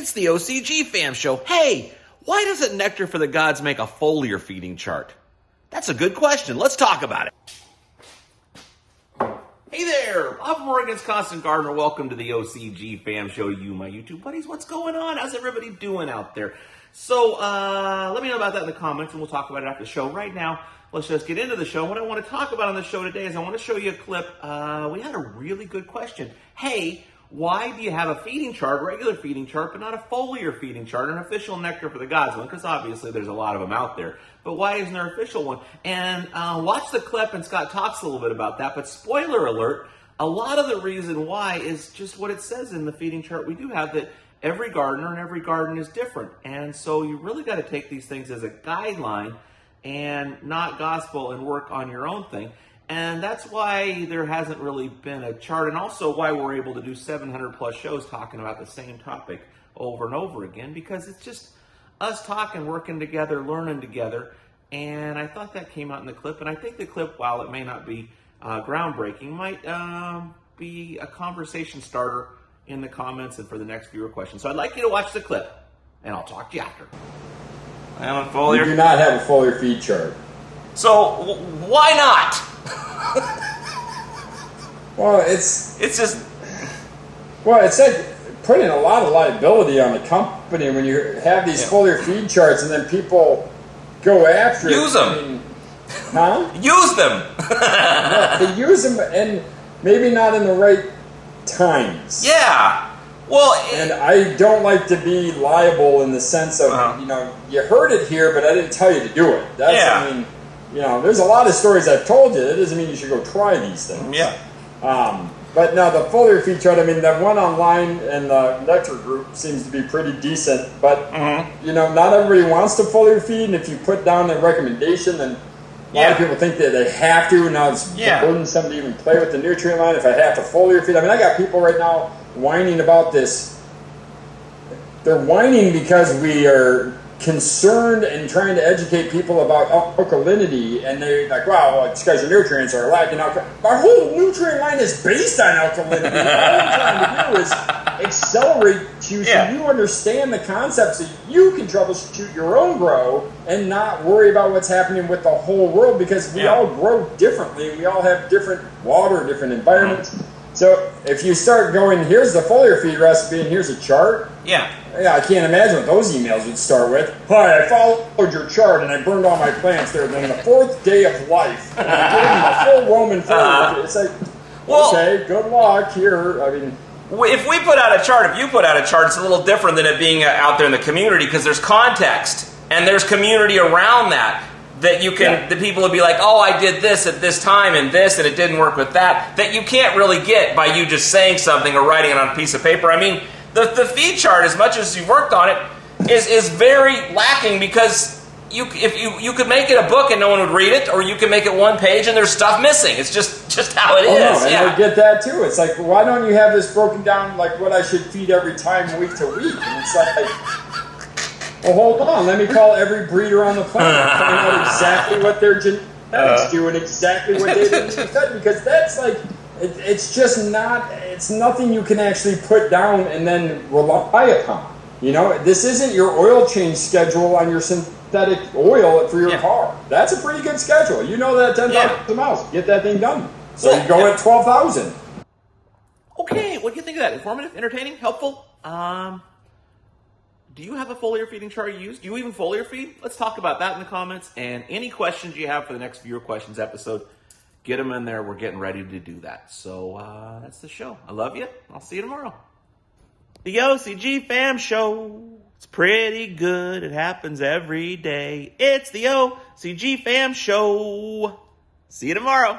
It's the OCG Fam Show. Hey, why doesn't Nectar for the Gods make a foliar feeding chart? That's a good question. Let's talk about it. Hey there, I'm from Oregon's Constant Gardener. Welcome to the OCG Fam Show, you, my YouTube buddies. What's going on? How's everybody doing out there? So, let me know about that in the comments, and we'll talk about it after the show. Right now, let's just get into the show. What I want to talk about on the show today is I want to show you a clip. We had a really good question. Hey, why do you have a feeding chart, regular feeding chart, but not a foliar feeding chart, an official Nectar for the Gods one? Because obviously there's a lot of them out there. But why isn't there an official one? And watch the clip, and Scott talks a little bit about that. But spoiler alert, a lot of the reason why is just what it says in the feeding chart we do have, that every gardener and every garden is different. And so you really got to take these things as a guideline and not gospel and work on your own thing. And that's why there hasn't really been a chart, and also why we're able to do 700 plus shows talking about the same topic over and over again, because it's just us talking, working together, learning together. And I thought that came out in the clip, and I think the clip, while it may not be groundbreaking, might be a conversation starter in the comments and for the next viewer question. So I'd like you to watch the clip, and I'll talk to you after. Alan Foliar. You do not have a foliar feed chart. So why not? Well, it's just... Well, it's like putting a lot of liability on the company when you have these foliar feed charts and then people go after Use it. them. I mean, huh? Use them. Yeah, they use them, and maybe not in the right times. Yeah. Well, and I don't like to be liable in the sense of, you heard it here, but I didn't tell you to do it. I mean, there's a lot of stories I've told you. That doesn't mean you should go try these things. Yeah. But now the foliar feed chart, I mean, the one online in the Nectar group seems to be pretty decent. But, not everybody wants to foliar feed. And if you put down a recommendation, then a lot of people think that they have to. Now it's burdensome to even play with the nutrient line if I have to foliar feed. I mean, I got people right now whining about this. They're whining because we are concerned and trying to educate people about alkalinity, and they're like, wow, well, it's because your nutrients are lacking alkalinity. Our whole nutrient line is based on alkalinity. All I'm trying to do is accelerate you so you understand the concepts, so you can troubleshoot your own grow and not worry about what's happening with the whole world, because we all grow differently. We all have different water, different environments. So if you start going, here's the foliar feed recipe and here's a chart. Yeah, I can't imagine what those emails would start with. Hi, I followed your chart and I burned all my plants there. Then the 4th day of life, and I gave them a full Roman foliar feed. It's like, okay, good luck here. I mean, if we put out a chart, if you put out a chart, it's a little different than it being out there in the community, because there's context and there's community around that. That you can, the people will be like, oh, I did this at this time and this, and it didn't work with that. That you can't really get by you just saying something or writing it on a piece of paper. I mean, the feed chart, as much as you've worked on it, is very lacking, because you could make it a book and no one would read it, or you can make it one page and there's stuff missing. It's just how it is. No, and I get that too. It's like, why don't you have this broken down like what I should feed every time week to week? And it's like, well, hold on. Let me call every breeder on the planet and find out exactly what their genetics do and exactly what they need to be fed, because that's like, it's just not, it's nothing you can actually put down and then rely upon. This isn't your oil change schedule on your synthetic oil for your car. That's a pretty good schedule. You know that 10,000 miles. Get that thing done. So you go at 12,000. Okay, what do you think of that? Informative, entertaining, helpful? Do you have a foliar feeding chart you use? Do you even foliar feed? Let's talk about that in the comments. And any questions you have for the next viewer questions episode, get them in there. We're getting ready to do that. So that's the show. I love you. I'll see you tomorrow. The OCG Fam Show. It's pretty good. It happens every day. It's the OCG Fam Show. See you tomorrow.